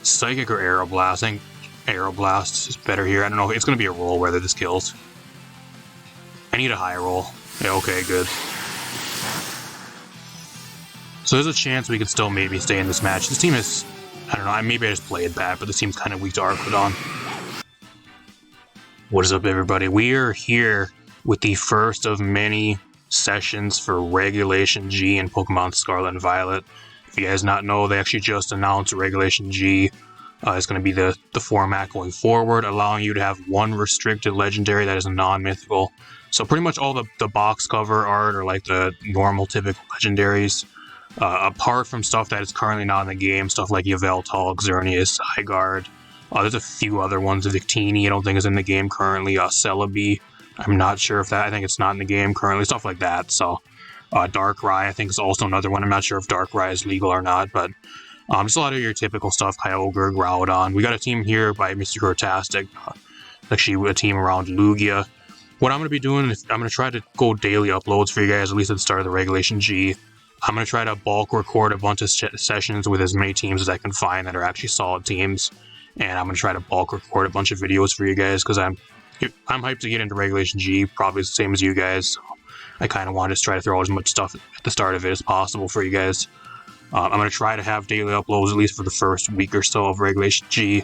Psychic or Aeroblast. I think Aeroblast is better here. I don't know. It's going to be a roll whether this kills. I need a high roll. Yeah, okay, good. So there's a chance we could still maybe stay in this match. This team is, I don't know, maybe I just played bad, but this team's kind of weak to Arcodon. What is up, everybody? We are here with the first of many sessions for Regulation G in Pokemon Scarlet and Violet. If you guys not know, they actually just announced Regulation G is going to be the format going forward, allowing you to have one restricted legendary that is a non-mythical. So pretty much all the box cover art are like the normal typical legendaries. Apart from stuff that is currently not in the game, stuff like Yveltal, Xerneas, Zygarde. There's a few other ones. Victini, I don't think is in the game currently. Celebi, I'm not sure if that, I think it's not in the game currently. Stuff like that. So, Darkrai, I think is also another one. I'm not sure if Darkrai is legal or not, but just a lot of your typical stuff. Kyogre, Groudon. We got a team here by Mr. Hortastic. Actually, a team around Lugia. What I'm going to be doing is I'm going to try to go daily uploads for you guys, at least at the start of the Regulation G. I'm going to try to bulk record a bunch of sessions with as many teams as I can find that are actually solid teams. And I'm going to try to bulk record a bunch of videos for you guys because I'm hyped to get into Regulation G, probably the same as you guys. So I kind of want to just try to throw as much stuff at the start of it as possible for you guys. I'm going to try to have daily uploads at least for the first week or so of Regulation G.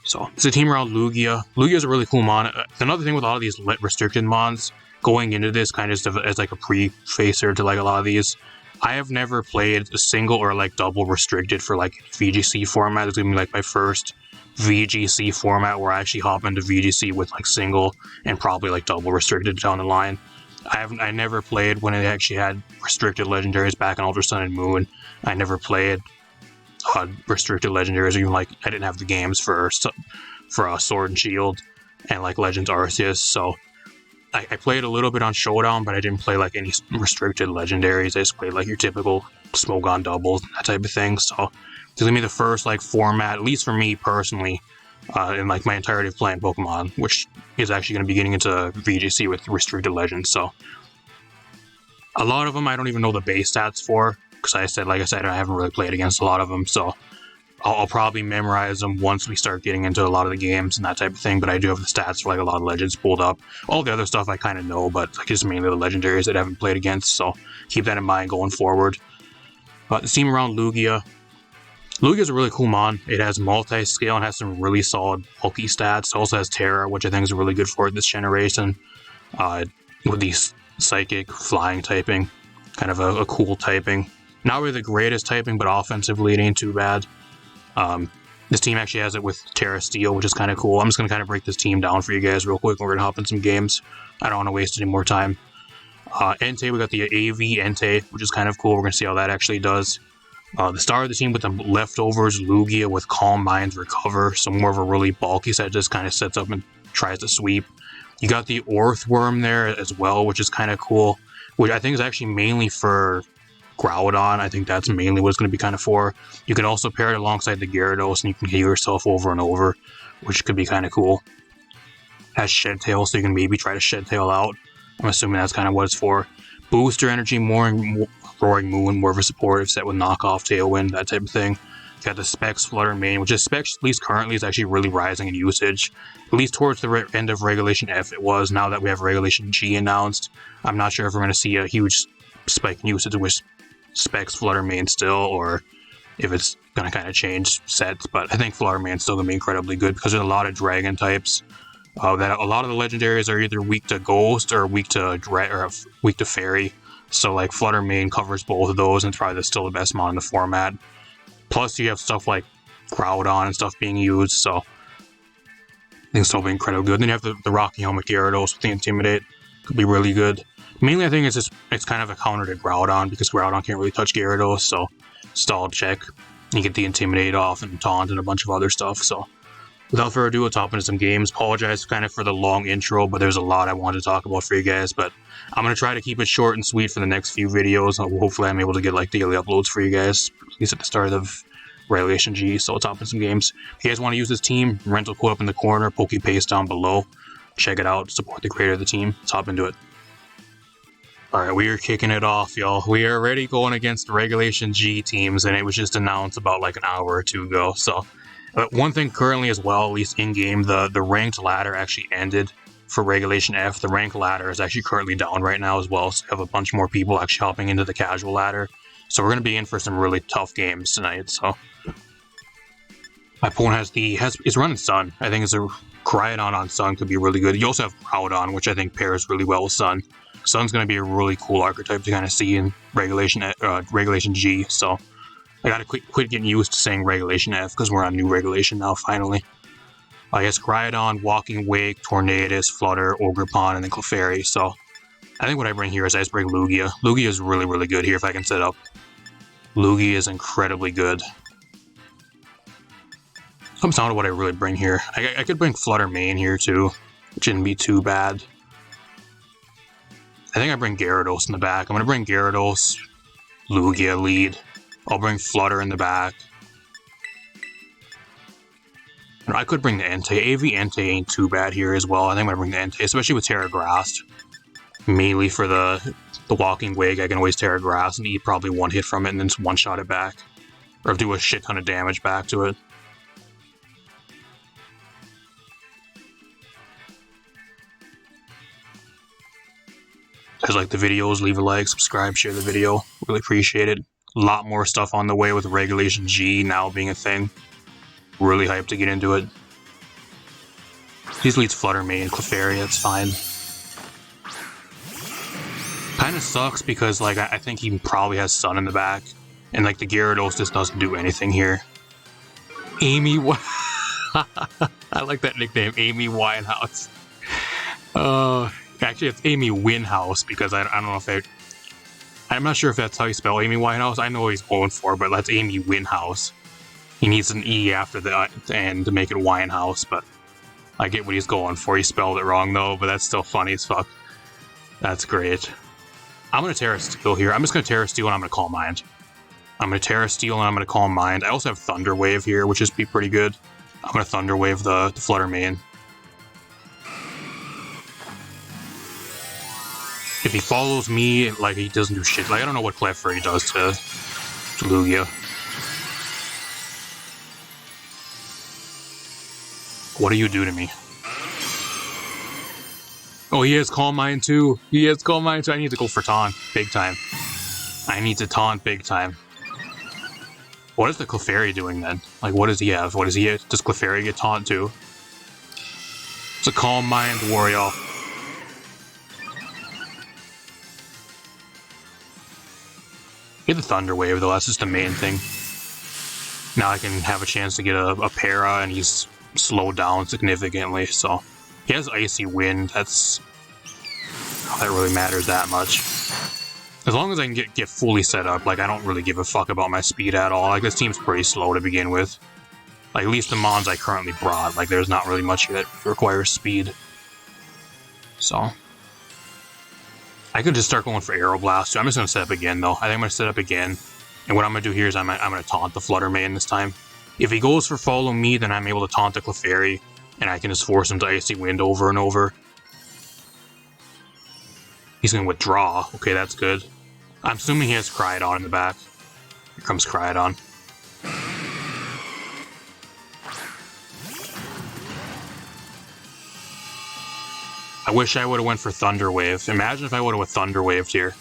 So it's a team around Lugia. Lugia is a really cool mon. Another thing with a lot of these restricted mons, going into this kind of as like a pre-facer to like a lot of these, I have never played a single or like double restricted for like VGC format. It's gonna be like my first VGC format where I actually hop into VGC with like single and probably like double restricted down the line. I never played when it actually had restricted legendaries back in Ultra Sun and Moon. I never played restricted legendaries, even like I didn't have the games for Sword and Shield and like Legends Arceus, so I played a little bit on Showdown, but I didn't play like any restricted legendaries. I just played like your typical Smogon doubles, that type of thing. So this is gonna be the first like format, at least for me personally, in like my entirety of playing Pokemon, which is actually gonna be getting into VGC with restricted legends. So a lot of them I don't even know the base stats for, because like I said, I haven't really played against a lot of them. So I'll probably memorize them once we start getting into a lot of the games and that type of thing, but I do have the stats for like a lot of legends pulled up. All the other stuff I kind of know, but like just mainly the legendaries that I haven't played against, so keep that in mind going forward. The team around Lugia. Lugia is a really cool mon. It has multi-scale and has some really solid bulky stats. It also has Terra, which I think is really good for it this generation. With these psychic, flying typing, kind of a cool typing. Not really the greatest typing, but offensively it ain't too bad. This team actually has it with Terra Steel, which is kind of cool. I'm just going to kind of break this team down for you guys real quick. We're going to hop in some games. I don't want to waste any more time. Entei, we got the AV Entei, which is kind of cool. We're going to see how that actually does. The star of the team with the leftovers, Lugia with Calm Minds Recover. So more of a really bulky set, just kind of sets up and tries to sweep. You got the Orthworm there as well, which is kind of cool. Which I think is actually mainly for Groudon. I think that's mainly what it's going to be kind of for. You can also pair it alongside the Gyarados and you can heal yourself over and over, which could be kind of cool. Has Shed Tail, so you can maybe try to Shed Tail out. I'm assuming that's kind of what it's for. Booster Energy, Roaring Moon, more of a supportive set with Knockoff, Tailwind, that type of thing. You got the Specs Flutter Mane, which is Specs, at least currently, is actually really rising in usage. At least towards the end of Regulation F it was. Now that we have Regulation G announced, I'm not sure if we're going to see a huge spike in usage with Specs Flutter Mane still, or if it's going to kind of change sets, but I think Flutter Mane's still going to be incredibly good because there's a lot of dragon types. That a lot of the legendaries are either weak to Ghost or weak to Fairy. So like Flutter Mane covers both of those, and it's probably still the best mon in the format. Plus you have stuff like Groudon and stuff being used, so I think it's still be incredibly good. Then you have the Rocky Helmet Gyarados with the Intimidate, could be really good. Mainly I think it's kind of a counter to Groudon because Groudon can't really touch Gyarados, so stall check. You get the Intimidate off and Taunt and a bunch of other stuff. So without further ado, let's hop into some games. Apologize kind of for the long intro, but there's a lot I wanted to talk about for you guys. But I'm going to try to keep it short and sweet for the next few videos. Hopefully I'm able to get like daily uploads for you guys, at least at the start of Regulation G. So let's hop into some games. If you guys want to use this team, rental code up in the corner, pokepaste down below. Check it out, support the creator of the team. Let's hop into it. Alright, we are kicking it off, y'all. We are already going against the Regulation G teams, and it was just announced about like an hour or two ago. So, one thing currently as well, at least in-game, the ranked ladder actually ended for Regulation F. The ranked ladder is actually currently down right now as well, so we have a bunch more people actually hopping into the casual ladder. So we're going to be in for some really tough games tonight, so... My opponent is running Sun. I think it's a Cryogon on Sun could be really good. You also have Groudon, which I think pairs really well with Sun. Sun's going to be a really cool archetype to kind of see in Regulation G, so I gotta quit getting used to saying Regulation F because we're on new Regulation now, finally. I guess Groudon, Walking Wake, Tornadus, Flutter, Ogerpon, and then Clefairy, so I think what I bring here is I just bring Lugia. Lugia is really, really good here if I can set up. Lugia is incredibly good. Comes down to what I really bring here. I could bring Flutter main here too, which shouldn't be too bad. I think I bring Gyarados in the back. I'm going to bring Gyarados, Lugia lead. I'll bring Flutter in the back. I could bring the Entei. AV Entei ain't too bad here as well. I think I'm going to bring the Entei, especially with Terra Grass. Mainly for the Walking Wake, I can always Terra Grass and eat probably one hit from it and then one-shot it back. Or do a shit ton of damage back to it. If you guys like the videos, leave a like, subscribe, share the video. Really appreciate it. A lot more stuff on the way with Regulation G now being a thing. Really hyped to get into it. These leads Flutter main, Clefairy, that's fine. Kinda sucks because like I think he probably has Sun in the back. And like the Gyarados just doesn't do anything here. Amy I like that nickname, Amy Winehouse. Actually, it's Amy Winhouse because I don't know if I'm not sure if that's how you spell Amy Winehouse. I know what he's going for, but that's Amy Winhouse. He needs an E after the end to make it Winehouse, but I get what he's going for. He spelled it wrong though, but that's still funny as fuck. That's great. I'm going to Terra Steel here. I'm just going to Terra Steel and I'm going to Calm Mind. I'm going to Terra Steel and I'm going to Calm Mind. I also have Thunder Wave here, which is pretty good. I'm going to Thunder Wave the Flutter main. If he follows me, like, he doesn't do shit. Like, I don't know what Clefairy does to Lugia. What do you do to me? Oh, he has Calm Mind too. He has Calm Mind too. I need to go for Taunt. Big time. I need to Taunt big time. What is the Clefairy doing then? Like, what does he have? What does he have? Does Clefairy get Taunt too? It's a Calm Mind warrior. Get the Thunder Wave though, that's just the main thing. Now I can have a chance to get a para and he's slowed down significantly, so... He has Icy Wind, that really matters that much. As long as I can get fully set up, like I don't really give a fuck about my speed at all. Like this team's pretty slow to begin with. Like at least the mons I currently brought, like there's not really much that requires speed. So... I could just start going for Aeroblast too. I'm just going to set up again though. I think I'm going to set up again. And what I'm going to do here is I'm going to taunt the Flutter main this time. If he goes for Follow Me, then I'm able to taunt the Clefairy. And I can just force him to Icy Wind over and over. He's going to withdraw. Okay, that's good. I'm assuming he has Cryogon in the back. Here comes Cryogon. I wish I would have went for Thunder Wave. Imagine if I would have Thunder Waved here.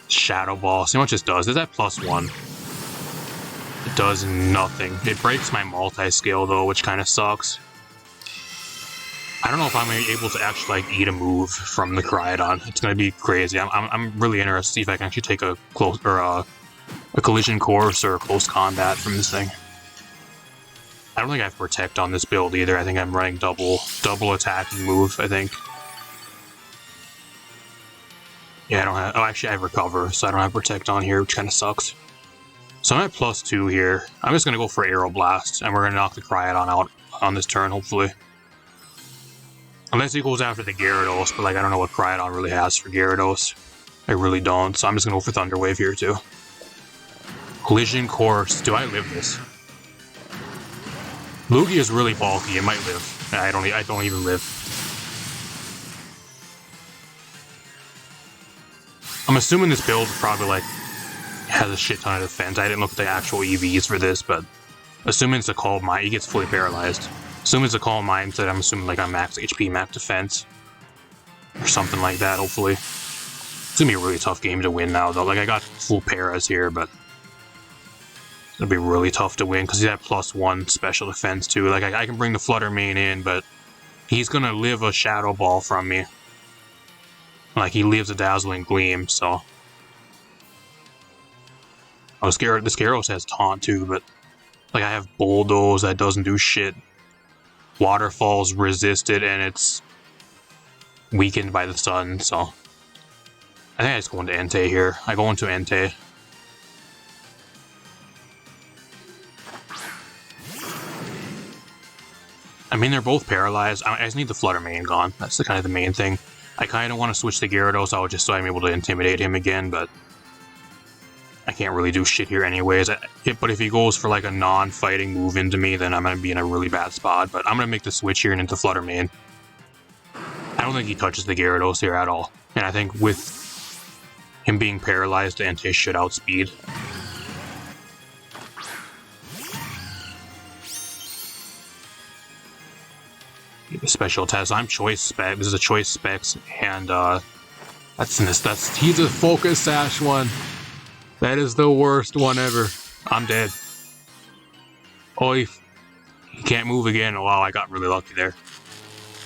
Shadow Ball. See how much this does. Is that +1? It does nothing. It breaks my multi-scale though, which kind of sucks. I don't know if I'm able to actually like eat a move from the Cryogon. It's gonna be crazy. I'm really interested to see if I can actually take a close or a collision course or a close combat from this thing. I don't think I have Protect on this build either. I think I'm running double attacking move, I think. Yeah, I don't have... Oh, actually, I have Recover, so I don't have Protect on here, which kind of sucks. So I'm at +2 here. I'm just going to go for Aeroblast, and we're going to knock the Cryogon out on this turn, hopefully. Unless he goes after the Gyarados, but like I don't know what Cryogon really has for Gyarados. I really don't, so I'm just going to go for Thunder Wave here, too. Collision Course. Do I live this? Lugia is really bulky. It might live. I don't even live. I'm assuming this build probably like has a shit ton of defense. I didn't look at the actual EVs for this, but assuming it's a calm mind, he gets fully paralyzed. Assuming it's a calm mindset, I'm assuming like I'm max HP, max defense, or something like that. Hopefully, it's gonna be a really tough game to win now, though. Like I got full paras here, but it'll be really tough to win because he's at +1 special defense too. Like I can bring the Flutter Mane in, but he's gonna live a Shadow Ball from me. Like he lives a Dazzling Gleam, so. Oh, this Gyarados has Taunt too, but like I have Bulldoze that doesn't do shit. Waterfall's resisted and it's weakened by the sun, so I think I just go into Entei here. I go into Entei. I mean, they're both paralyzed. I just need the Flutter Mane gone. That's the kind of the main thing. I kind of want to switch to Gyarados out just so I'm able to intimidate him again, but I can't really do shit here anyways. But if he goes for like a non-fighting move into me, then I'm going to be in a really bad spot. But I'm going to make the switch here and into Flutter Mane. I don't think he touches the Gyarados here at all. And I think with him being paralyzed, Entei should outspeed. Special test. I'm choice spec. This is a choice specs, and he's a Focus Sash one. That is the worst one ever. I'm dead. Oh, he can't move again. Oh, wow, I got really lucky there.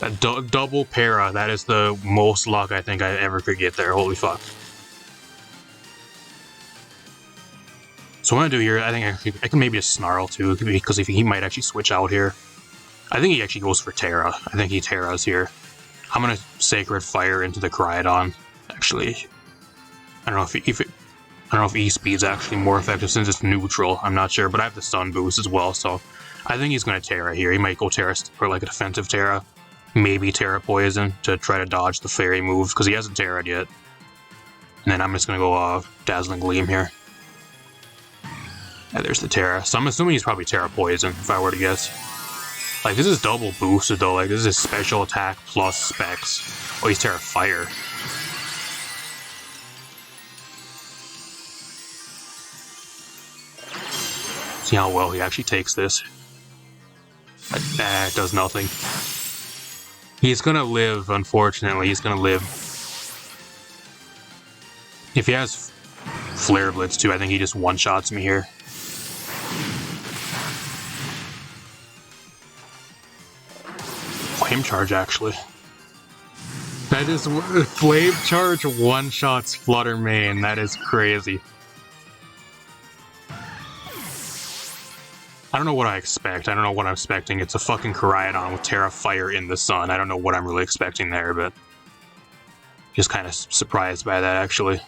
That double para. That is the most luck I think I ever could get there. Holy fuck. So what I'm gonna do here, I think I can maybe just Snarl too, because if he might actually switch out here. I think he actually goes for Terra. I think he Terras here. I'm gonna Sacred Fire into the Cryogon. Actually, I don't know if E-Speed's actually more effective since it's neutral. I'm not sure, but I have the Sun Boost as well, so I think he's gonna Terra here. He might go Terra for like a defensive Terra, maybe Terra Poison to try to dodge the Fairy moves because he hasn't Terra'd yet. And then I'm just gonna go Dazzling Gleam here. Yeah, there's the Terra. So I'm assuming he's probably Terra Poison if I were to guess. Like, this is double boosted, though. Like, this is special attack plus specs. Oh, he's Terra Fire. See how well he actually takes this. It does nothing. He's gonna live, unfortunately. He's gonna live. If he has Flare Blitz, too, I think he just one-shots me here. Flame Charge, actually. That is... Flame Charge one-shots Flutter Mane. That is crazy. I don't know what I expect. I don't know what I'm expecting. It's a fucking Koraidon with Terra Fire in the sun. I don't know what I'm really expecting there, but... just kind of surprised by that, actually.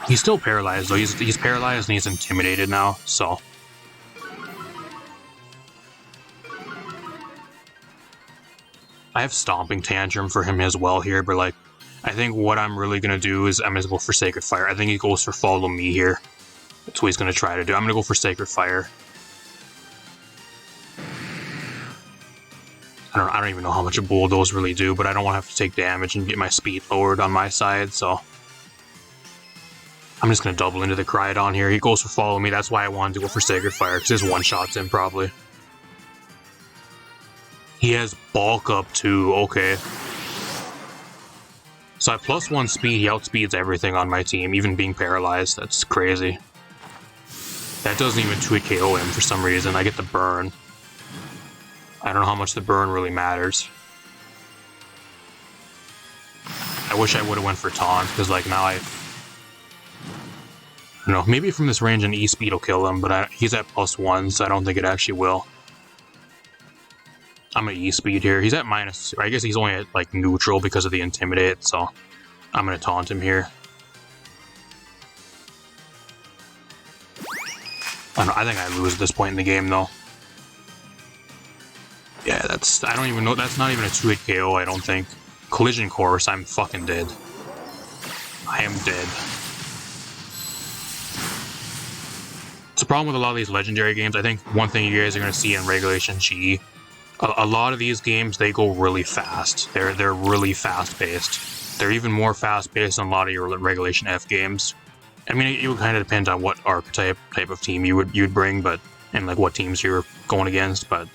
He's still paralyzed, though. He's paralyzed and he's intimidated now, so... I have Stomping Tantrum for him as well here, but, like, I think what I'm really going to do is I'm going to go for Sacred Fire. I think he goes for Follow Me here. That's what he's going to try to do. I'm going to go for Sacred Fire. I don't even know how much a Bulldoze really do, but I don't want to have to take damage and get my speed lowered on my side, so... I'm just going to double into the Cryogon here. He goes for Follow Me. That's why I wanted to go for Sacred Fire, because his one-shots him, probably. He has Bulk Up, too. Okay. So at +1 speed, he outspeeds everything on my team, even being paralyzed. That's crazy. That doesn't even 2-hit KO him for some reason. I get the burn. I don't know how much the burn really matters. I wish I would have went for Taunt, because, like, now I don't know, maybe from this range an E-Speed will kill him, but he's at +1, so I don't think it actually will. I'm gonna E-Speed here. He's at -2. I guess he's only at, like, neutral because of the Intimidate, so I'm gonna taunt him here. I think I lose at this point in the game, though. Yeah, I don't even know, that's not even a 2-hit KO, I don't think. Collision Course, I'm fucking dead. I am dead. It's a problem with a lot of these legendary games. I think one thing you guys are going to see in Regulation G A lot of these games, they go really fast. They're really fast-paced. They're even more fast-paced than a lot of your Regulation F games. I mean, it would kind of depend on what archetype type of team you'd bring, but and like what teams you're going against. But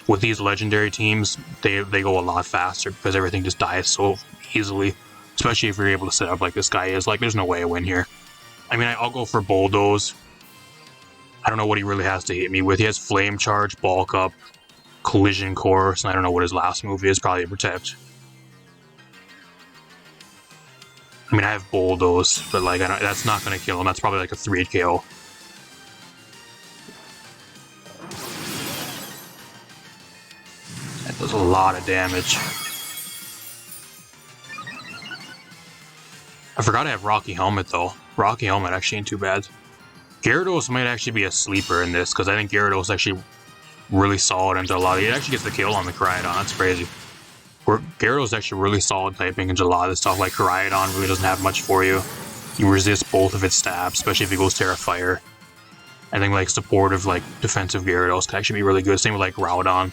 with these legendary teams, they go a lot faster because everything just dies so easily. Especially if you're able to set up like this guy is. Like, there's no way I win here. I mean, I'll go for Bulldoze. I don't know what he really has to hit me with. He has Flame Charge, Bulk Up, Collision Course, and I don't know what his last move is. Probably Protect. I mean, I have Bulldoze, but like, that's not going to kill him. That's probably like a 3 KO. That does a lot of damage. I forgot I have Rocky Helmet, though. Rocky Helmet actually ain't too bad. Gyarados might actually be a sleeper in this, because I think Gyarados is actually really solid into a lot of... It actually gets the kill on the Koraidon. That's crazy. Gyarados is actually really solid typing into a lot of this stuff. Like, Koraidon really doesn't have much for you. You resist both of its stabs, especially if it goes Terra Fire. I think, like, supportive, like, defensive Gyarados can actually be really good. Same with, like, Groudon.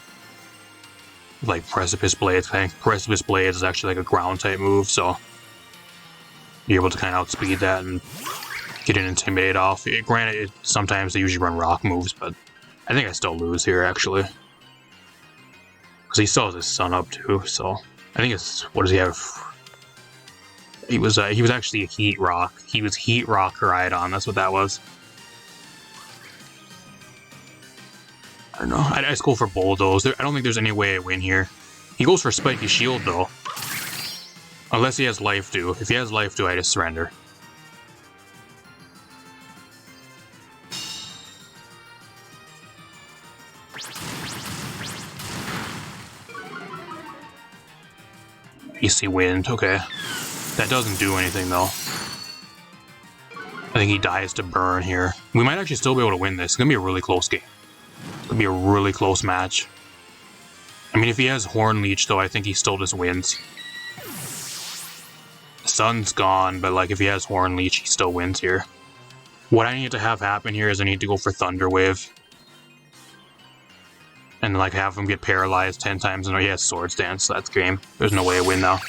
Like, Precipice Blades. I think Precipice Blades is actually, like, a ground-type move, so... You're able to kind of outspeed that and get an Intimidate off. Granted, sometimes they usually run rock moves, but I think I still lose here, actually. Because he still has his sun up, too, so... I think it's... What does he have? He was actually a Heat Rock. He was Heat Rock Koraidon, that's what that was. I don't know. I just go for Bulldoze. I don't think there's any way I win here. He goes for Spiky Shield, though. Unless he has Life Dew. If he has Life Dew, I just surrender. AC Wind, okay. That doesn't do anything, though. I think he dies to burn here. We might actually still be able to win this. It's going to be a really close game. It's going to be a really close match. I mean, if he has Horn Leech, though, I think he still just wins. Sun's gone, but like if he has Horn Leech, he still wins here. What I need to have happen here is I need to go for Thunder Wave. And like have him get paralyzed 10 times. And he has Swords Dance, so that's game. There's no way I win now.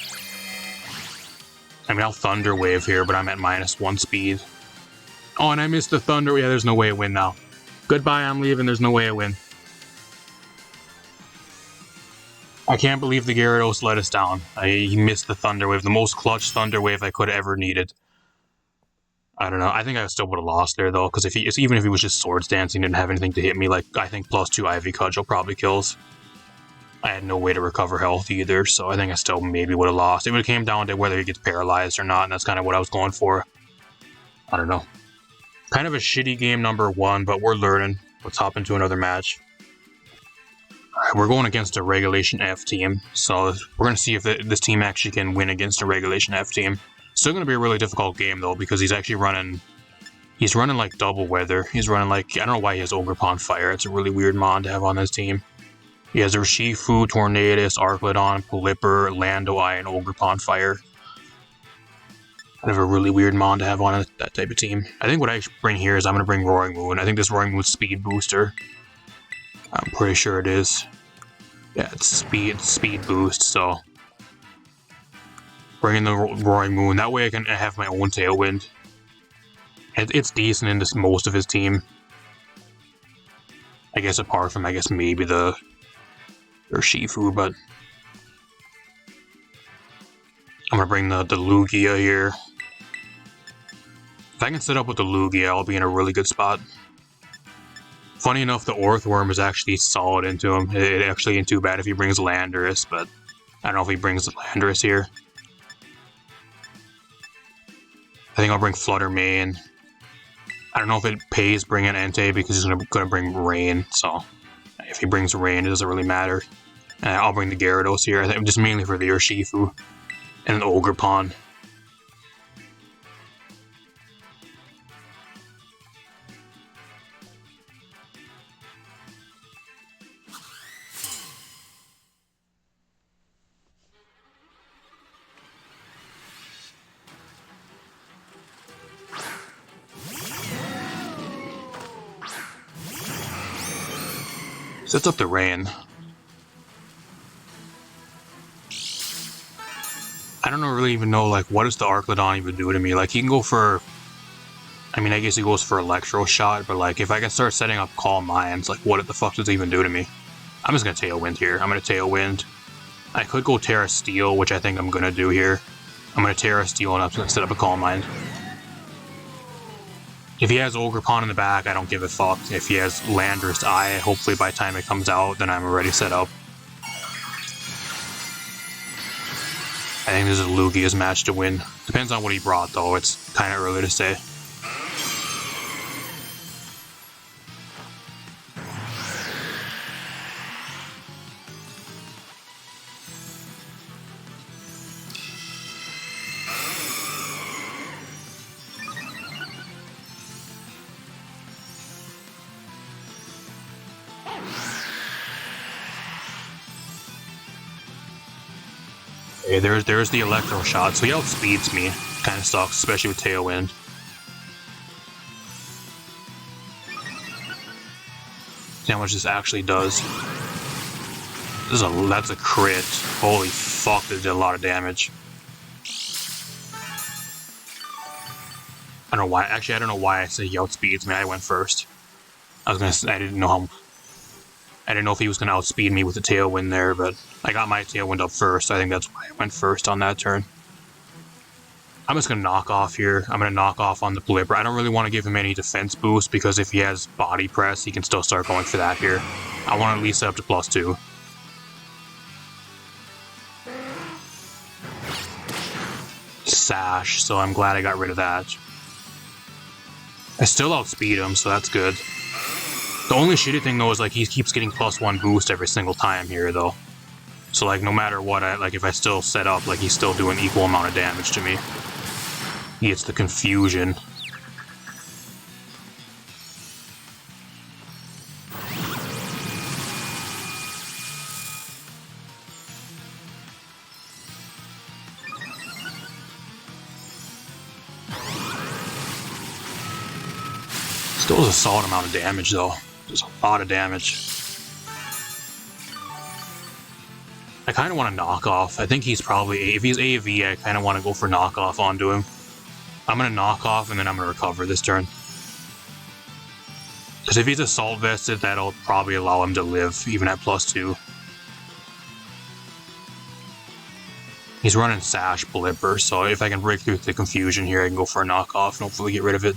I mean, I'll Thunder Wave here, but I'm at -1 speed. Oh, and I missed the Thunder. Yeah, there's no way I win now. Goodbye, I'm leaving. There's no way I win. I can't believe the Gyarados let us down. He missed the Thunder Wave, the most clutch Thunder Wave I could have ever needed. I don't know. I think I still would have lost there, though, because even if he was just Swords Dancing, didn't have anything to hit me, like, I think +2 Ivy Cudgel probably kills. I had no way to recover health either, so I think I still maybe would have lost. It would have came down to whether he gets paralyzed or not, and that's kind of what I was going for. I don't know. Kind of a shitty game number 1, but we're learning. Let's hop into another match. Alright, we're going against a Regulation F team, so we're going to see if this team actually can win against a Regulation F team. Still going to be a really difficult game, though, because he's actually running... He's running, like, Double Weather. He's running, like... I don't know why he has Ogerpon Fire. It's a really weird mon to have on his team. He has Urshifu, Tornadus, Arclodon, Pelipper, Landoi, and Ogerpon Fire. Kind of a really weird mon to have on that type of team. I think what I bring here is I'm going to bring Roaring Moon. I think this Roaring Moon's Speed Booster. I'm pretty sure it is. Yeah, it's speed boost, so... Bring in the Roaring Moon. That way I can have my own Tailwind. It's decent into most of his team. I guess apart from, maybe the Urshifu, but... I'm gonna bring the Lugia here. If I can set up with the Lugia, I'll be in a really good spot. Funny enough, the Orthworm is actually solid into him. It actually ain't too bad if he brings Landorus, but I don't know if he brings Landorus here. I think I'll bring Flutter Mane. I don't know if it pays bringing Entei because he's gonna bring Rain, so if he brings Rain, it doesn't really matter. And I'll bring the Gyarados here, I think just mainly for the Urshifu and the Ogerpon. Sets up the Rain. I don't really even know, like, what does the Arclodon even do to me? Like, he can go for... I mean, I guess he goes for Electro Shot, but, like, if I can start setting up Calm Minds, like, what the fuck does it even do to me? I'm just gonna Tailwind here. I'm gonna Tailwind. I could go Terra Steel, which I think I'm gonna do here. I'm gonna Terra Steel and I'm gonna set up a Calm Mind. If he has Ogerpon in the back, I don't give a fuck. If he has Landorus Eye, hopefully by the time it comes out, then I'm already set up. I think this is Lugia's match to win. Depends on what he brought, though. It's kind of early to say. Okay, there's the Electro Shot, so he outspeeds me. Kind of sucks, especially with Tailwind. See how much this actually does. That's a crit. Holy fuck, that did a lot of damage. I don't know why. Actually, I don't know why I say he outspeeds me. I went first. I didn't know if he was gonna outspeed me with the Tailwind there, but I got my Tailwind up first. I think that's why I went first on that turn. I'm just gonna knock off here. I'm gonna knock off on the Blipper. I don't really want to give him any defense boost because if he has Body Press, he can still start going for that here. I want to at least set up to +2. Sash, so I'm glad I got rid of that. I still outspeed him, so that's good. The only shitty thing though is like he keeps getting +1 boost every single time here though. So like no matter what, if I still set up, like he's still doing equal amount of damage to me. He gets the confusion. Still is a solid amount of damage though. There's a lot of damage. I kind of want to knock off. I think he's probably... If he's AV, I kind of want to go for knockoff onto him. I'm going to knock off and then I'm going to recover this turn. Because if he's Assault Vested, that'll probably allow him to live, even at +2. He's running Sash Blipper, so if I can break through the confusion here, I can go for a knockoff and hopefully get rid of it.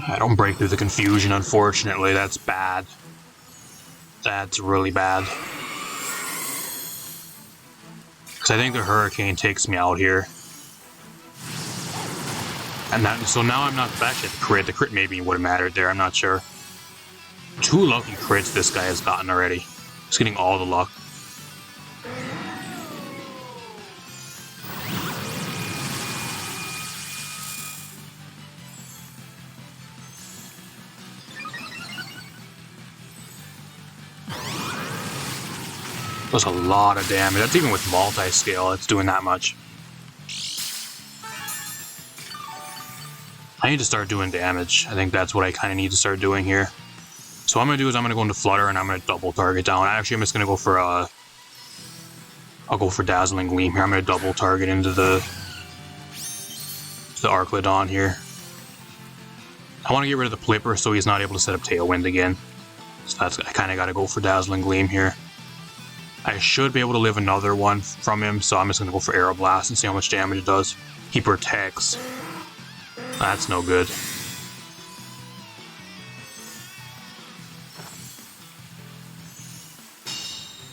I don't break through the confusion, unfortunately. That's bad. That's really bad. Because I think the Hurricane takes me out here. And so now I'm not back at the crit. The crit maybe would have mattered there, I'm not sure. 2 lucky crits this guy has gotten already. He's getting all the luck. That's a lot of damage. That's even with multi-scale, it's doing that much. I need to start doing damage. I think that's what I kind of need to start doing here. So what I'm going to do is I'm going to go into Flutter and I'm going to double target down. Actually, I'm just going to go for I'll go for Dazzling Gleam here. I'm going to double target into the Arclodon here. I want to get rid of the Blipper so he's not able to set up Tailwind again. So I kind of got to go for Dazzling Gleam here. I should be able to live another one from him, so I'm just going to go for Aeroblast and see how much damage it does. He protects. That's no good.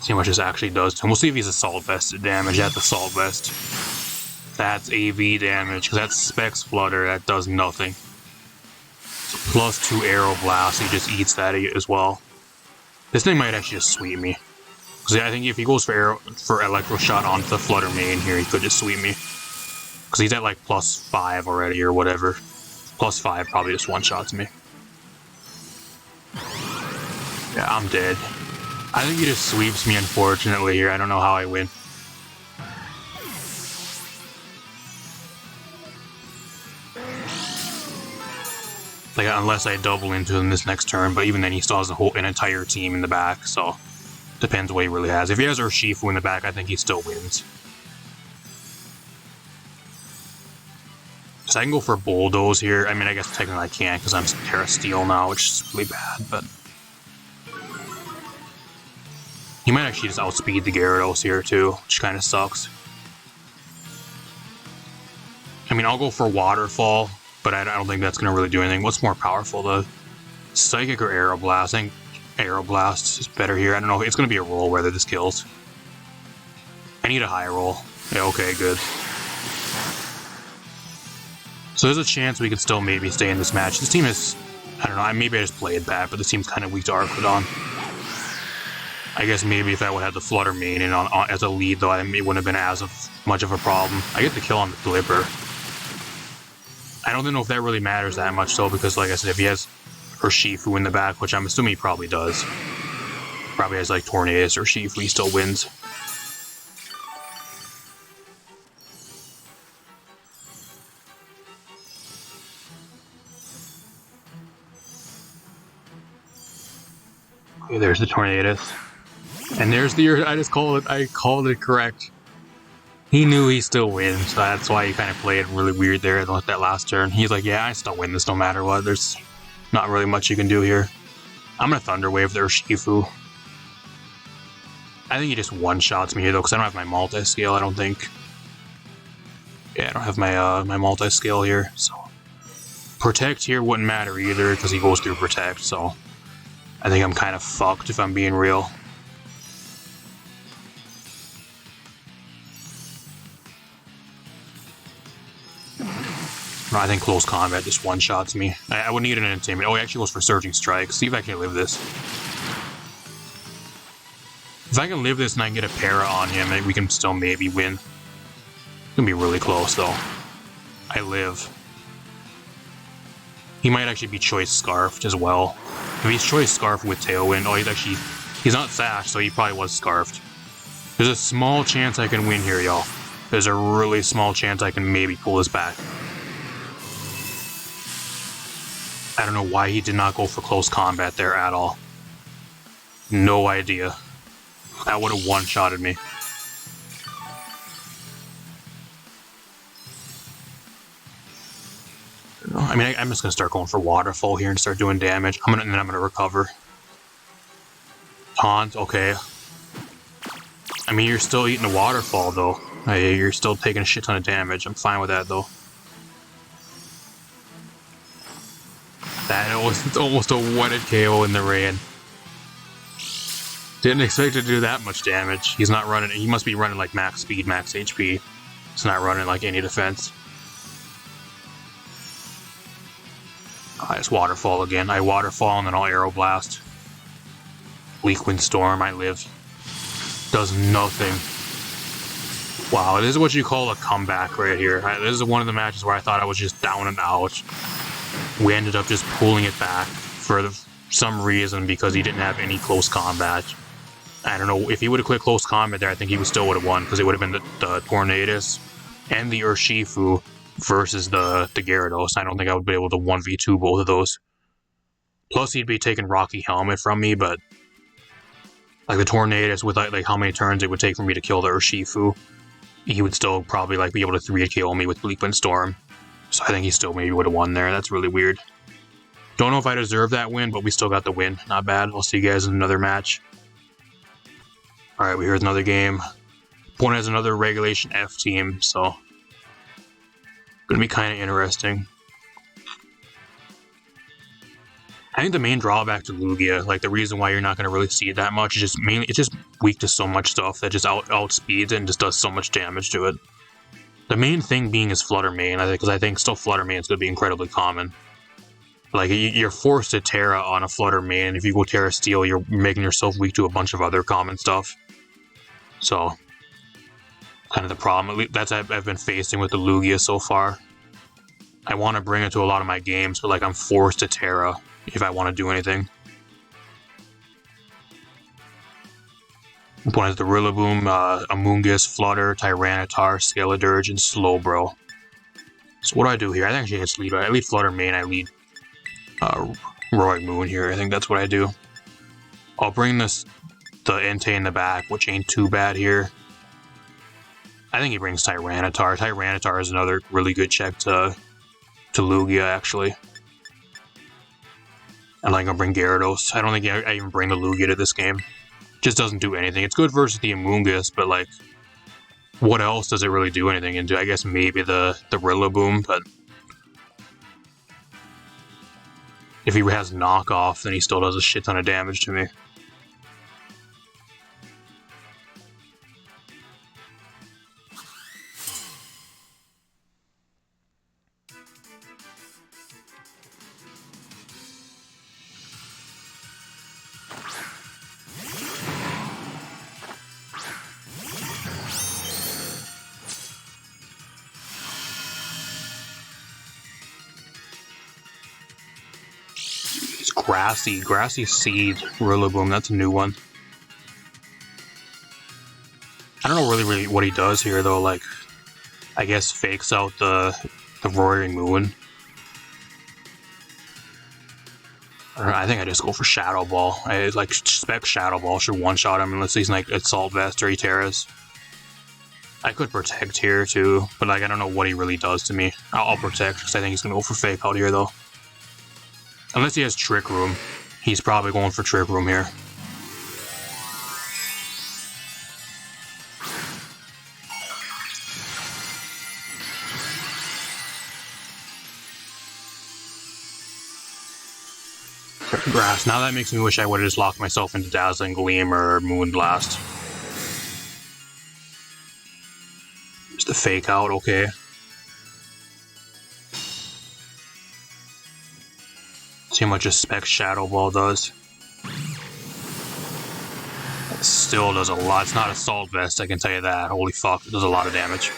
See how much this actually does to him. We'll see if he's Assault Vested damage. That's Assault Vest. That's AV damage, because that's Specs Flutter. That does nothing. So +2 Aeroblast, he just eats that as well. This thing might actually just sweep me. Because I think if he goes for Electro Shot onto the Flutter main here, he could just sweep me. Because he's at like +5 already or whatever. +5 probably just one-shots me. Yeah, I'm dead. I think he just sweeps me, unfortunately, here. I don't know how I win. Like, unless I double into him this next turn, but even then he still has an entire team in the back, so depends what he really has. If he has Urshifu in the back, I think he still wins. So I can go for Bulldoze here. I mean, I guess technically I can't because I'm Terra Steel now, which is really bad, but... He might actually just outspeed the Gyarados here too, which kind of sucks. I mean, I'll go for Waterfall, but I don't think that's going to really do anything. What's more powerful, the Psychic or Aeroblast? I think Aeroblast is better here. I don't know. It's going to be a roll whether this kills. I need a high roll. Yeah, okay, good. So there's a chance we could still maybe stay in this match. This team is, I don't know, maybe I just played bad, but this team's kind of weak to Arcodon. I guess maybe if I would have the Flutter Mane in on as a lead, though, it wouldn't have been as much of a problem. I get the kill on the Flipper. I don't know if that really matters that much, though, because, like I said, if he has Urshifu in the back, which I'm assuming he probably does, probably has, like, Tornadus or Urshifu, he still wins. Okay, there's the Tornadus. And there's the... I called it correct. He knew he still wins, so that's why he kind of played really weird there at that last turn. He's like, yeah, I still win this no matter what. There's not really much you can do here. I'm gonna Thunder Wave their Urshifu. I think he just one-shots me here, though, because I don't have my multi-scale, I don't think. Yeah, I don't have my my multi-scale here, so... Protect here wouldn't matter either, because he goes through Protect, so... I think I'm kind of fucked if I'm being real. No, I think Close Combat just one-shots me. I would need an Intimidate. Oh, he actually goes for Surging Strike. See if I can live this. If I can live this and I can get a Para on him, we can still maybe win. It's gonna be really close, though. I live. He might actually be Choice Scarfed as well. If he's Choice Scarfed with Tailwind, oh, he's not Sash, so he probably was Scarfed. There's a small chance I can win here, y'all. There's a really small chance I can maybe pull this back. I don't know why he did not go for Close Combat there at all. No idea. That would have one-shotted me. I mean, I'm just gonna start going for Waterfall here and start doing damage. And then I'm gonna recover. Taunt, okay. I mean, you're still eating a Waterfall, though. You're still taking a shit ton of damage. I'm fine with that, though. It's almost a wetted KO in the rain. Didn't expect to do that much damage. He's not running. He must be running like max speed, max HP. It's not running like any defense. I just Waterfall again. I Waterfall and then I'll Aeroblast. Weak Wind Storm. I live. Does nothing. Wow, this is what you call a comeback right here. This is one of the matches where I thought I was just down and out. We ended up just pulling it back for some reason because he didn't have any close combat. I don't know, if he would have clicked close combat there, I think he still would have won because it would have been the Tornadus and the Urshifu versus the Gyarados. I don't think I would be able to 1v2 both of those. Plus, he'd be taking Rocky Helmet from me, but like the Tornadus with like how many turns it would take for me to kill the Urshifu, he would still probably like be able to 3-KO me with Bleak Wind Storm. So I think he still maybe would have won there. That's really weird. Don't know if I deserve that win, but we still got the win. Not bad. I'll see you guys in another match. Alright, here's another game. Opponent has another Regulation F team, so gonna be kind of interesting. I think the main drawback to Lugia, like the reason why you're not gonna really see it that much, is just mainly it's just weak to so much stuff that just outspeeds it and just does so much damage to it. The main thing being is Flutter Mane, because I think still Flutter Mane is going to be incredibly common. Like, you're forced to Terra on a Flutter Mane, and if you go Terra Steel, you're making yourself weak to a bunch of other common stuff. So, kind of the problem. That's what I've been facing with the Lugia so far. I want to bring it to a lot of my games, but like I'm forced to Terra if I want to do anything. Opponent has the Rillaboom, Amoonguss, Flutter, Tyranitar, Skeledirge, and Slowbro. So what do I do here? I think actually hit lead. I lead Flutter Mane, I lead Roy Moon here. I think that's what I do. I'll bring the Entei in the back, which ain't too bad here. I think he brings Tyranitar. Tyranitar is another really good check to Lugia, actually. And like, I'll bring Gyarados. I don't think I even bring the Lugia to this game. Just doesn't do anything. It's good versus the Amoonguss, but like, what else does it really do anything into? I guess maybe the Rillaboom, but if he has knockoff, then he still does a shit ton of damage to me. Grassy Seed Rillaboom, that's a new one. I don't know really what he does here though, like, I guess fakes out the Roaring Moon. I think I just go for Shadow Ball. I like expect Shadow Ball should one-shot him unless he's like Assault Vest or he Terras. I could Protect here too, but like I don't know what he really does to me. I'll Protect because I think he's gonna go for Fake Out here though. Unless he has Trick Room. He's probably going for Trick Room here. Grass. Now that makes me wish I would have just locked myself into Dazzling Gleam or Moonblast. Just a Fake Out, okay. See how much a Spec Shadow Ball does. It still does a lot. It's not Assault Vest, I can tell you that. Holy fuck, it does a lot of damage.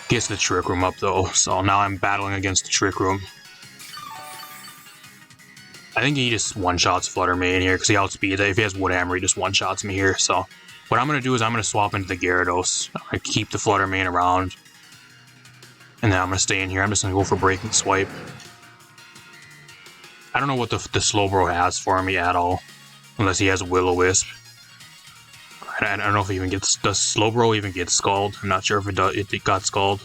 Gets the Trick Room up though, so now I'm battling against the Trick Room. I think he just one-shots Flutter Mane here because he outspeeds it. If he has Wood Hammer, he just one-shots me here. So what I'm going to do is I'm going to swap into the Gyarados. I'm going to keep the Flutter Mane around. And then I'm going to stay in here. I'm just going to go for Breaking Swipe. I don't know what the Slowbro has for me at all. Unless he has Will-O-Wisp. I don't know if he even gets... Does Slowbro even get Scald? I'm not sure if it got Scald.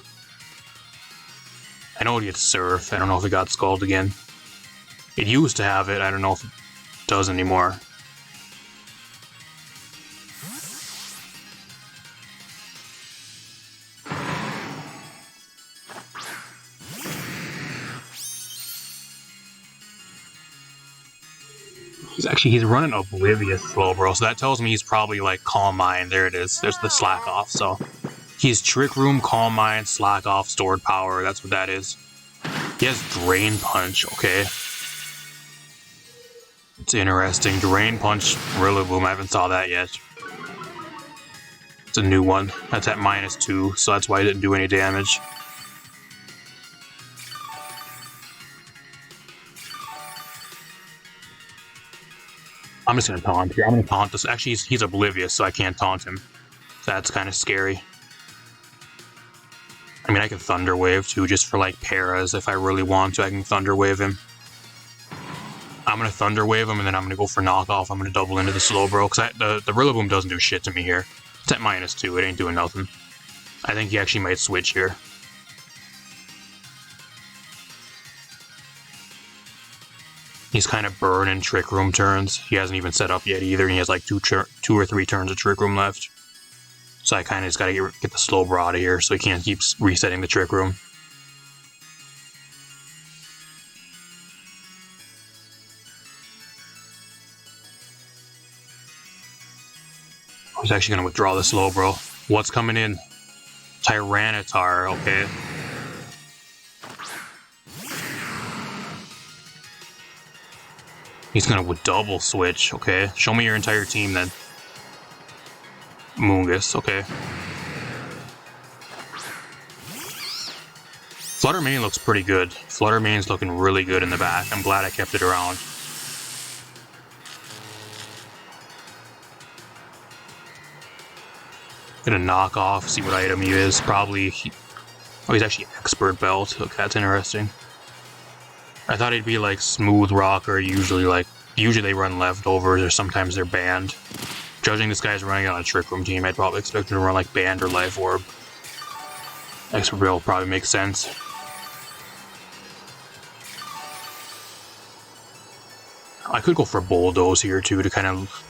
I know it gets Surf. I don't know if it got Scald again. It used to have it, I don't know if it does anymore. He's running Oblivious Slowbro, so that tells me he's probably like Calm Mind. There it is, there's the Slack Off, so he's Trick Room, Calm Mind, Slack Off, Stored Power, that's what that is. He has Drain Punch, okay. It's interesting. Drain Punch Rillaboom, I haven't saw that yet. It's a new one. That's at -2, so that's why it didn't do any damage. I'm just gonna taunt here. I'm gonna taunt this. Actually, he's oblivious, so I can't taunt him. That's kind of scary. I mean, I can Thunder Wave too, just for like paras. If I really want to, I can Thunder Wave him. I'm going to Thunder Wave him, and then I'm going to go for Knockoff. I'm going to double into the Slowbro, because the Rillaboom doesn't do shit to me here. It's at -2, it ain't doing nothing. I think he actually might switch here. He's kind of burning Trick Room turns. He hasn't even set up yet either, and he has like two or three turns of Trick Room left. So I kind of just got to get the Slowbro out of here, so he can't keep resetting the Trick Room. He's actually going to withdraw the Slowbro. What's coming in? Tyranitar, okay. He's going to double switch, okay. Show me your entire team then. Moongus, okay. Flutter Mane looks pretty good. Flutter Mane's looking really good in the back. I'm glad I kept it around. Gonna knock off, see what item he is. Probably... oh, he's actually Expert Belt. Okay, that's interesting. I thought he'd be like smooth rock, or usually they run leftovers, or sometimes they're banned. Judging this guy's running on a Trick Room team, I'd probably expect him to run like banned or life orb. Expert Bill probably makes sense. I could go for Bulldoze here too to kind of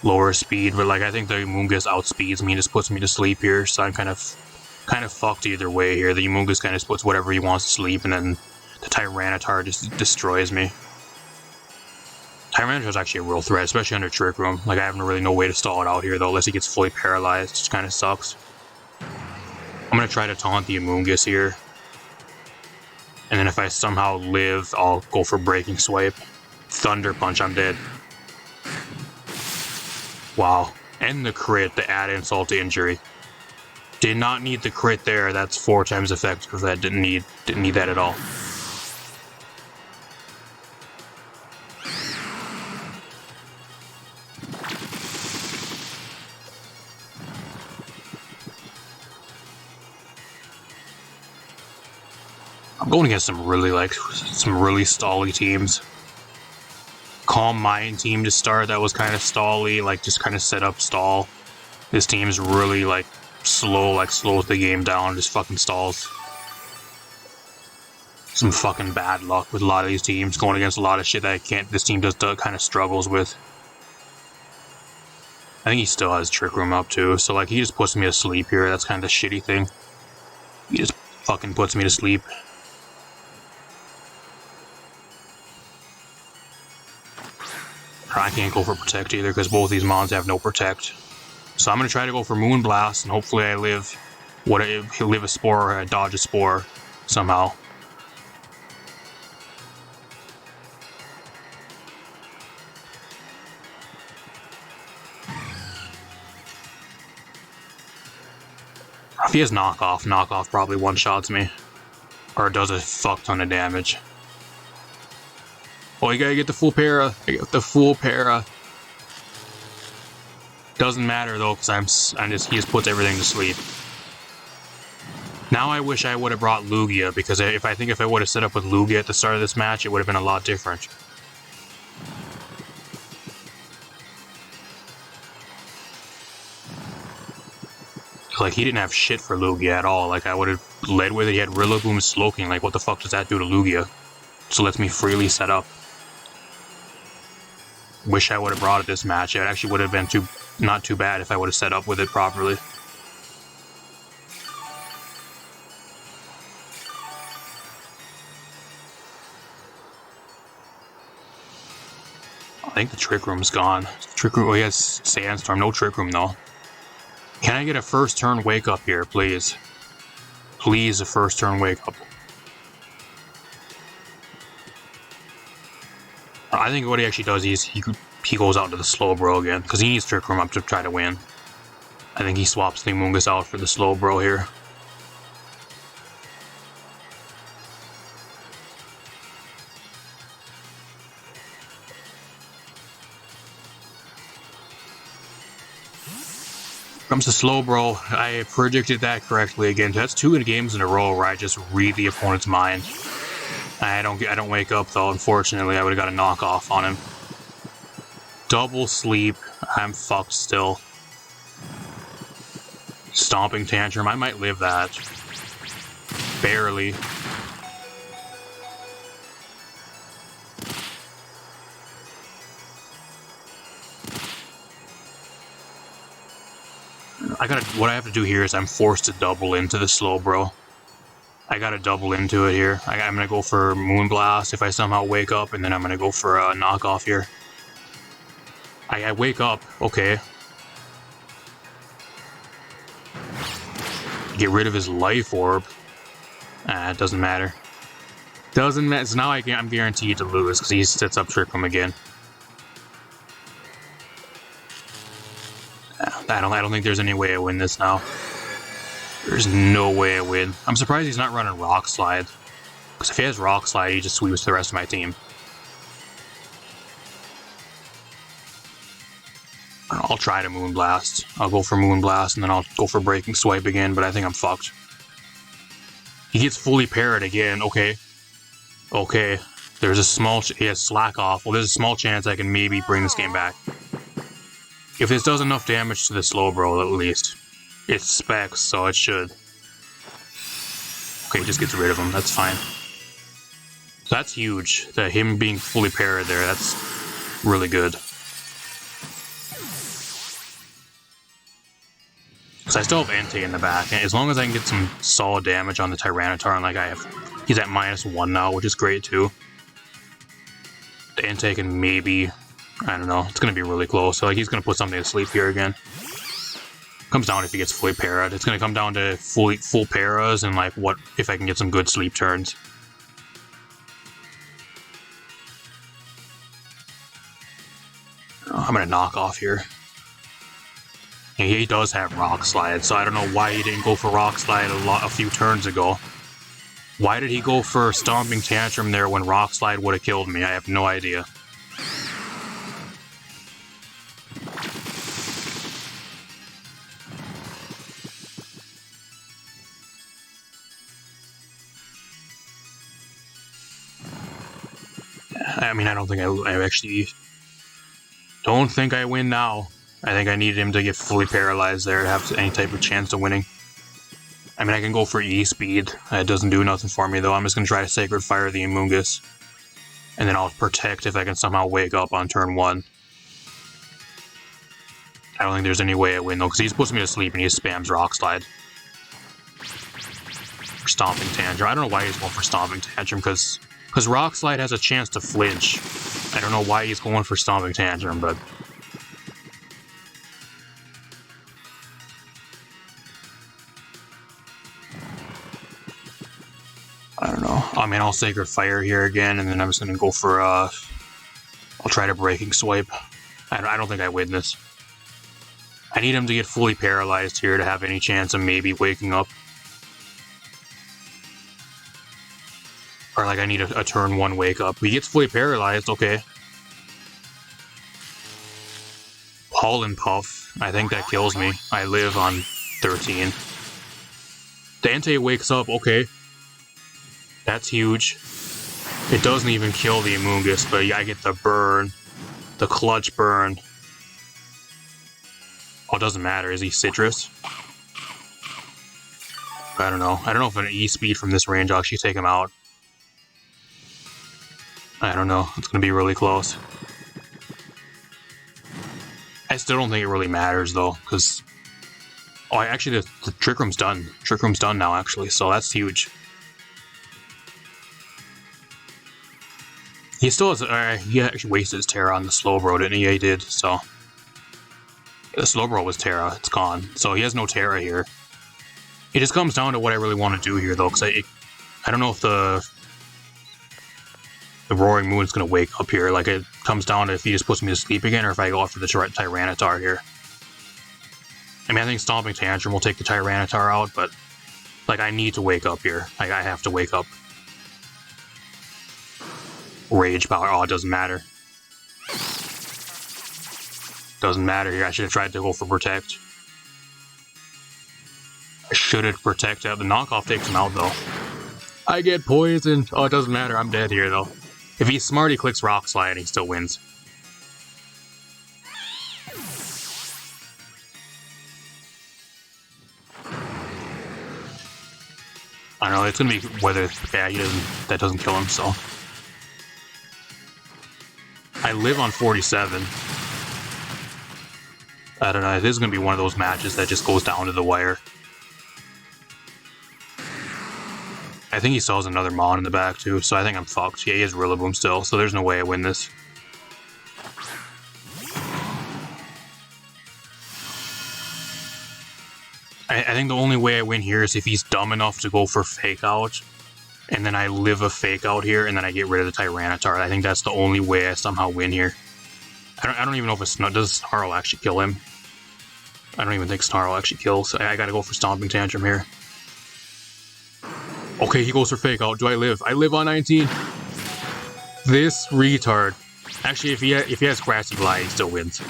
lower speed, but like I think the Amoonguss outspeeds me and just puts me to sleep here, so I'm kind of fucked either way here. The Amoonguss kind of puts whatever he wants to sleep, and then the Tyranitar just destroys me. Tyranitar's actually a real threat, especially under Trick Room. Like I have really no way to stall it out here though, unless he gets fully paralyzed, which kind of sucks. I'm gonna try to taunt the Amoonguss here, and then if I somehow live, I'll go for Breaking Swipe. Thunder Punch, I'm dead. Wow. And the crit, the add insult to injury. Did not need the crit there. That's 4 times effective. That didn't need that at all. I'm going against some really stally teams. Calm Mind team to start, that was kind of stally, like just kind of set up stall. This team's really like slow, slows the game down, just fucking stalls. Some fucking bad luck with a lot of these teams, going against a lot of shit that this team just kind of struggles with. I think he still has Trick Room up too, so like he just puts me to sleep here, that's kind of the shitty thing. He just fucking puts me to sleep. I can't go for Protect either because both these mons have no Protect. So I'm going to try to go for Moonblast and hopefully I live a Spore or I dodge a Spore somehow. If he has Knockoff probably one-shots me. Or does a fuck ton of damage. Oh, you gotta get the full para. I got the full para. Doesn't matter though, because he just puts everything to sleep. Now I wish I would have brought Lugia, because if I would have set up with Lugia at the start of this match, it would have been a lot different. Like, he didn't have shit for Lugia at all. Like, I would have led with it. He had Rillaboom Slowking. Like, what the fuck does that do to Lugia? So lets me freely set up. Wish I would have brought it this match. It actually would have been not too bad if I would have set up with it properly. I think the Trick Room's gone. Trick Room, oh, he has Sandstorm. No Trick Room though. Can I get a first turn wake up here, please? Please, a first turn wake up. I think what he actually does is he goes out to the Slowbro again, because he needs Trick Room up to try to win. I think he swaps the Amoonguss out for the Slowbro here. Comes to Slowbro. I predicted that correctly again. That's 2 games in a row where I just read the opponent's mind. I don't wake up though, unfortunately. I would have got a knockoff on him. Double sleep. I'm fucked still. Stomping Tantrum. I might live that. Barely. What I have to do here is I'm forced to double into the Slowbro. I gotta double into it here. I'm gonna go for Moonblast if I somehow wake up, and then I'm gonna go for a knockoff here. I wake up, okay. Get rid of his life orb. It doesn't matter. Doesn't matter. So now I'm guaranteed to lose because he sets up Trick Room again. I don't think there's any way I win this now. There's no way I win. I'm surprised he's not running Rock Slide. Because if he has Rock Slide, he just sweeps the rest of my team. I'll try to Moonblast. I'll go for Moonblast, and then I'll go for Breaking Swipe again, but I think I'm fucked. He gets fully parried again. Okay. Okay. There's a small... He has slack off. Well, there's a small chance I can maybe bring this game back. If this does enough damage to the Slowbro, at least. It's specs, so it should. Okay, just gets rid of him. That's fine. So that's huge. That him being fully parried there, that's really good. So I still have Entei in the back, and as long as I can get some solid damage on the Tyranitar, and like I have, he's at -1 now, which is great too. The Entei can maybe, I don't know, it's gonna be really close. So like he's gonna put something to sleep here again. Comes down if he gets fully parried. It's gonna come down to full paras and like what if I can get some good sleep turns. I'm gonna knock off here. He does have Rock Slide, so I don't know why he didn't go for Rock Slide a few turns ago. Why did he go for Stomping Tantrum there when Rock Slide would have killed me? I have no idea. I mean, I don't think I actually... Don't think I win now. I think I needed him to get fully paralyzed there to have any type of chance of winning. I mean, I can go for E-Speed. It doesn't do nothing for me, though. I'm just going to try to Sacred Fire the Amoonguss. And then I'll protect if I can somehow wake up on turn 1. I don't think there's any way I win, though, because he's puts me to sleep and he just spams Rock Slide. For Stomping Tantrum. I don't know why he's going for Stomping Tantrum, because Rock Slide has a chance to flinch. I don't know why he's going for Stomping Tantrum, but... I don't know. I mean, I'll Sacred Fire here again, and then I'm just going to go for, I'll try to Breaking Swipe. I don't think I win this. I need him to get fully paralyzed here to have any chance of maybe waking up. Or, like, I need a turn 1 wake up. He gets fully paralyzed, okay. Pollen Puff. I think that kills me. I live on 13. The Entei wakes up, okay. That's huge. It doesn't even kill the Amoonguss, but I get the burn. The clutch burn. Oh, it doesn't matter. Is he Citrus? I don't know. I don't know if an E-Speed from this range will actually take him out. I don't know. It's going to be really close. I still don't think it really matters, though, because... Oh, actually, the Trick Room's done. Trick Room's done now, actually, so that's huge. He still has... he actually wasted his Terra on the Slowbro, didn't he? Yeah, he did, so... The Slowbro was Terra. It's gone. So he has no Terra here. It just comes down to what I really want to do here, though, because I don't know if the Roaring Moon's going to wake up here. Like, it comes down to if he just puts me to sleep again, or if I go after the Tyranitar here. I mean, I think Stomping Tantrum will take the Tyranitar out, but... Like, I need to wake up here. Like, I have to wake up. Rage Power. Oh, it doesn't matter. Doesn't matter here. I should have tried to go for Protect. I should have protected. The knockoff takes him out, though. I get poisoned. Oh, it doesn't matter. I'm dead here, though. If he's smart, he clicks Rock Slide and he still wins. I don't know. It's gonna be whether... Yeah, that doesn't kill him, so... I live on 47. I don't know. This is gonna be one of those matches that just goes down to the wire. I think he sells another Mon in the back, too, so I think I'm fucked. Yeah, he has Rillaboom still, so there's no way I win this. I think the only way I win here is if he's dumb enough to go for Fake Out, and then I live a Fake Out here, and then I get rid of the Tyranitar. I think that's the only way I somehow win here. I don't even know if does Snarl actually kill him. I don't even think Snarl actually kills. I gotta go for Stomping Tantrum here. Okay, he goes for Fake Out. Do I live? I live on 19. This retard. Actually, if he has Grassy Glide, he still wins.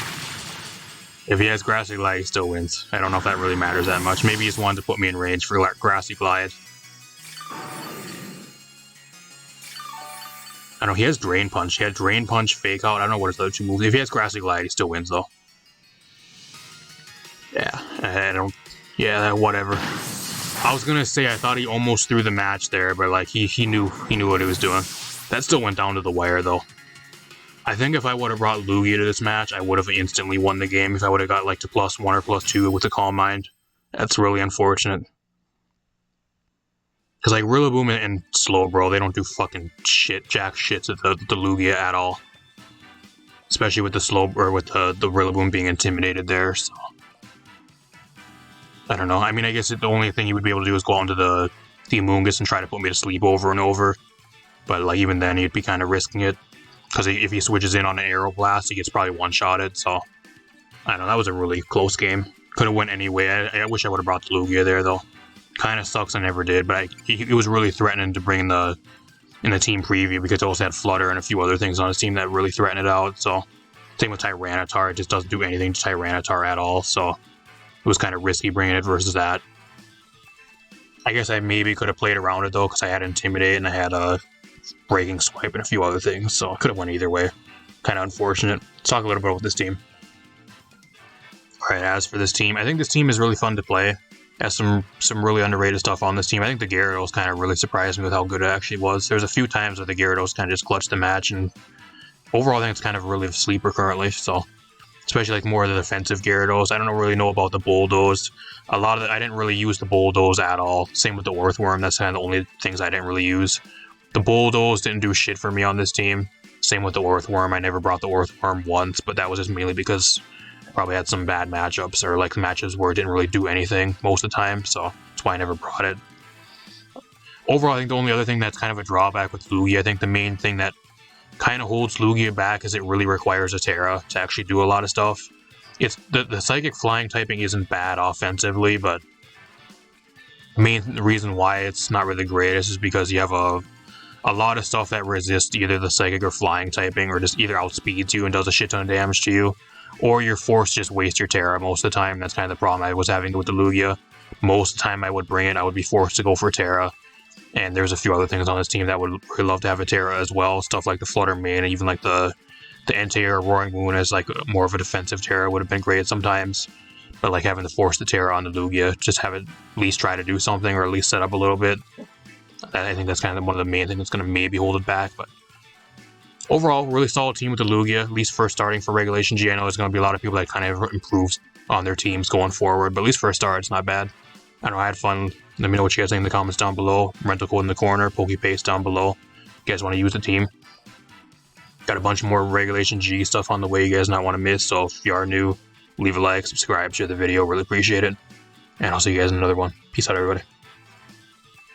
If he has Grassy Glide, he still wins. I don't know if that really matters that much. Maybe he just wanted to put me in range for Grassy Glide. I don't know, he has Drain Punch. He had Drain Punch, Fake Out. I don't know what his other two moves. If he has Grassy Glide, he still wins, though. Yeah, I don't... Yeah, whatever. I was gonna say I thought he almost threw the match there, but, like, he knew what he was doing. That still went down to the wire, though. I think if I would have brought Lugia to this match, I would have instantly won the game if I would have got, like, to +1 or +2 with the Calm Mind. That's really unfortunate. Because, like, Rillaboom and Slowbro, they don't do fucking shit, jack shits at the Lugia at all. Especially with the the Rillaboom being intimidated there, so... I don't know. I mean, I guess the only thing you would be able to do is go out into the Amoonguss and try to put me to sleep over and over. But, like, even then, he'd be kind of risking it. Because if he switches in on an Aero Blast, he gets probably one-shotted, so... I don't know, that was a really close game. Could have went any way. I wish I would have brought the Lugia there, though. Kind of sucks I never did, but he was really threatening to bring in the team preview because it also had Flutter and a few other things on his team that really threatened it out. So, same with Tyranitar, it just doesn't do anything to Tyranitar at all. So, it was kind of risky bringing it versus that. I guess I maybe could have played around it though because I had Intimidate and I had a Breaking Swipe and a few other things. So, I could have went either way. Kind of unfortunate. Let's talk a little bit about this team. Alright, as for this team, I think this team is really fun to play. Has some really underrated stuff on this team. I think the Gyarados kind of really surprised me with how good it actually was. There's a few times where the Gyarados kind of just clutched the match, and overall I think it's kind of really a sleeper currently, so... Especially like more of the defensive Gyarados. I don't really know about the Bulldoze. A lot of I didn't really use the Bulldoze at all. Same with the Earthworm, that's kind of the only things I didn't really use. The Bulldoze didn't do shit for me on this team. Same with the Earthworm, I never brought the Earthworm once, but that was just mainly because... Probably had some bad matchups or like matches where it didn't really do anything most of the time, so that's why I never brought it. Overall, I think the only other thing that's kind of a drawback with Lugia, I think the main thing that kind of holds Lugia back is it really requires a Terra to actually do a lot of stuff. It's the Psychic Flying typing isn't bad offensively, but the main reason why it's not really great is because you have a lot of stuff that resists either the Psychic or Flying typing, or just either outspeeds you and does a shit ton of damage to you, or you're forced to just waste your Terra most of the time. That's kind of the problem I was having with the Lugia. Most of the time I would bring it, I would be forced to go for Terra. And there's a few other things on this team that would really love to have a Terra as well. Stuff like the Flutter Mane, and even like the Entei Roaring Moon as like more of a defensive Terra would have been great sometimes. But like having to force the Terra on the Lugia, just have it at least try to do something, or at least set up a little bit. I think that's kind of one of the main things that's going to maybe hold it back, but... Overall, really solid team with the Lugia, at least first starting for Regulation G. I know there's going to be a lot of people that kind of improve on their teams going forward, but at least for a start, it's not bad. I don't know, I had fun. Let me know what you guys think in the comments down below. Rental code in the corner, pokepaste down below. If you guys want to use the team. Got a bunch more Regulation G stuff on the way you guys not want to miss, so if you are new, leave a like, subscribe, share the video, really appreciate it. And I'll see you guys in another one. Peace out, everybody.